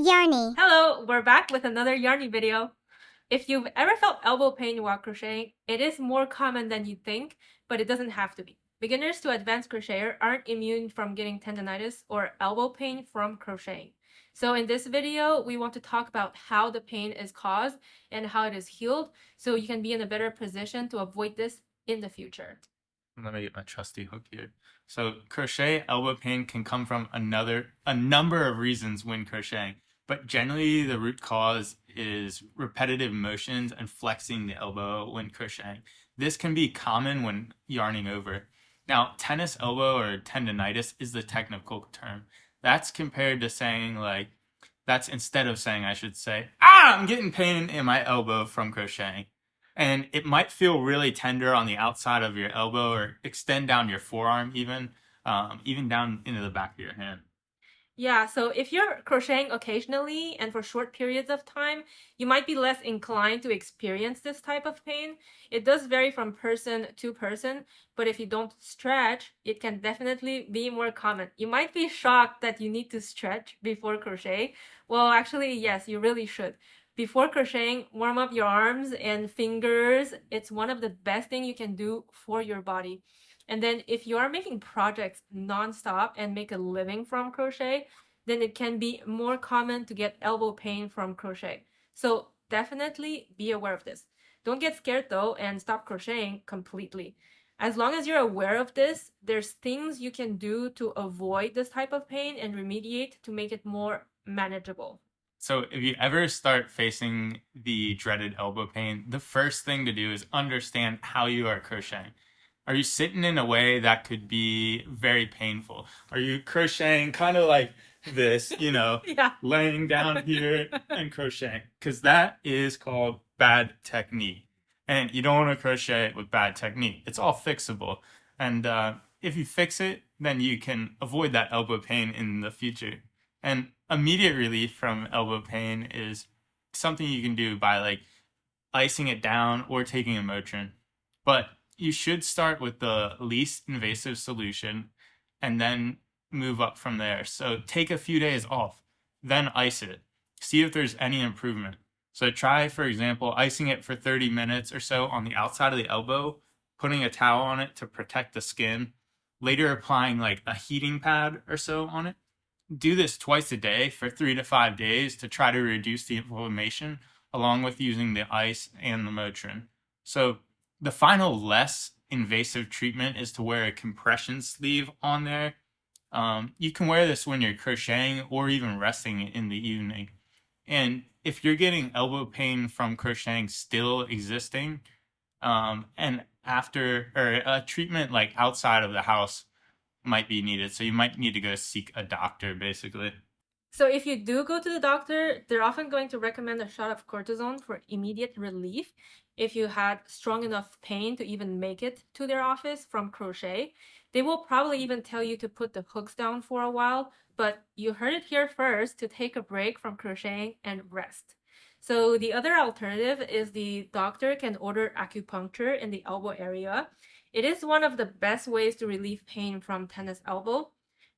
Yarny. Hello, we're back with another Yarny video. If you've ever felt elbow pain while crocheting, it is more common than you think, but it doesn't have to be. Beginners to advanced crocheter aren't immune from getting tendonitis or elbow pain from crocheting. So in this video, we want to talk about how the pain is caused and how it is healed so you can be in a better position to avoid this in the future. Let me get my trusty hook here. So crochet elbow pain can come from a number of reasons when crocheting, but generally the root cause is repetitive motions and flexing the elbow when crocheting. This can be common when yarning over. Now, tennis elbow or tendonitis is the technical term. That's compared to saying that's instead of saying I should say, I'm getting pain in my elbow from crocheting. And it might feel really tender on the outside of your elbow or extend down your forearm even down into the back of your hand. Yeah, so if you're crocheting occasionally and for short periods of time, you might be less inclined to experience this type of pain. It does vary from person to person, but if you don't stretch, it can definitely be more common. You might be shocked that you need to stretch before crochet. Well, actually, yes, you really should. Before crocheting, warm up your arms and fingers. It's one of the best things you can do for your body. And then if you are making projects nonstop and make a living from crochet, then it can be more common to get elbow pain from crochet. So definitely be aware of this. Don't get scared though and stop crocheting completely. As long as you're aware of this, there's things you can do to avoid this type of pain and remediate to make it more manageable. So if you ever start facing the dreaded elbow pain, the first thing to do is understand how you are crocheting. Are you sitting in a way that could be very painful? Are you crocheting kind of like this, Yeah. laying down here and crocheting? Because that is called bad technique. And you don't want to crochet with bad technique. It's all fixable. And if you fix it, then you can avoid that elbow pain in the future. And immediate relief from elbow pain is something you can do by icing it down or taking a Motrin. But you should start with the least invasive solution and then move up from there. So take a few days off, then ice it. See if there's any improvement. So try, for example, icing it for 30 minutes or so on the outside of the elbow, putting a towel on it to protect the skin, later applying like a heating pad or so on it. Do this twice a day for 3 to 5 days to try to reduce the inflammation, along with using the ice and the Motrin. So the final less invasive treatment is to wear a compression sleeve on there. You can wear this when you're crocheting or even resting in the evening. And if you're getting elbow pain from crocheting still existing, and after or a treatment like outside of the house might be needed. So you might need to go seek a doctor, basically. So if you do go to the doctor, they're often going to recommend a shot of cortisone for immediate relief if you had strong enough pain to even make it to their office from crochet. They will probably even tell you to put the hooks down for a while, but you heard it here first to take a break from crocheting and rest. So the other alternative is the doctor can order acupuncture in the elbow area. It is one of the best ways to relieve pain from tennis elbow.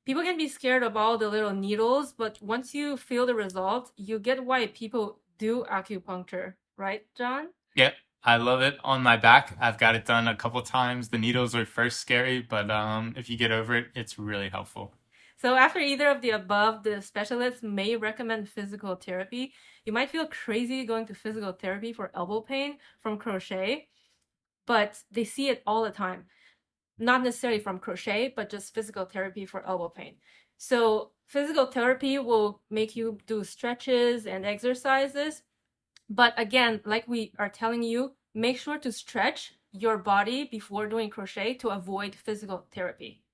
People can be scared of all the little needles, but once you feel the result, you get why people do acupuncture, right, John? Yep, I love it. On my back, I've got it done a couple times. The needles are first scary, but if you get over it, it's really helpful. So after either of the above, the specialists may recommend physical therapy. You might feel crazy going to physical therapy for elbow pain from crochet, but they see it all the time. Not necessarily from crochet, but just physical therapy for elbow pain. So physical therapy will make you do stretches and exercises. But again, like we are telling you, make sure to stretch your body before doing crochet to avoid physical therapy.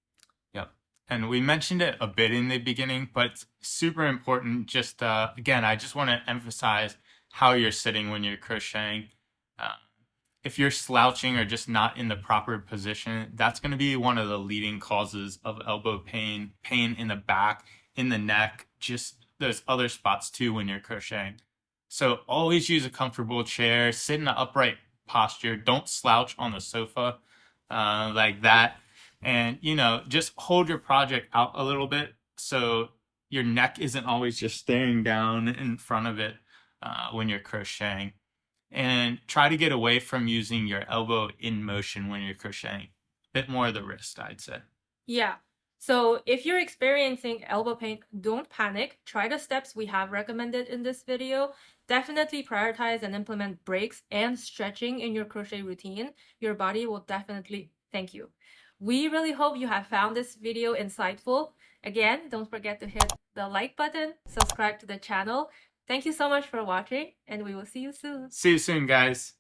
Yep. And we mentioned it a bit in the beginning, but it's super important. Just again, I just want to emphasize how you're sitting when you're crocheting. Uh, if you're slouching or just not in the proper position, that's going to be one of the leading causes of elbow pain, pain in the back, in the neck, just those other spots too when you're crocheting. So always use a comfortable chair, sit in an upright posture. Don't slouch on the sofa like that. And, just hold your project out a little bit so your neck isn't always just staring down in front of it when you're crocheting. And try to get away from using your elbow in motion when you're crocheting. Bit more of the wrist, I'd say. Yeah. So if you're experiencing elbow pain, don't panic. Try the steps we have recommended in this video. Definitely prioritize and implement breaks and stretching in your crochet routine. Your body will definitely thank you. We really hope you have found this video insightful. Again, don't forget to hit the like button, subscribe to the channel. Thank you so much for watching, and we will see you soon. See you soon, guys.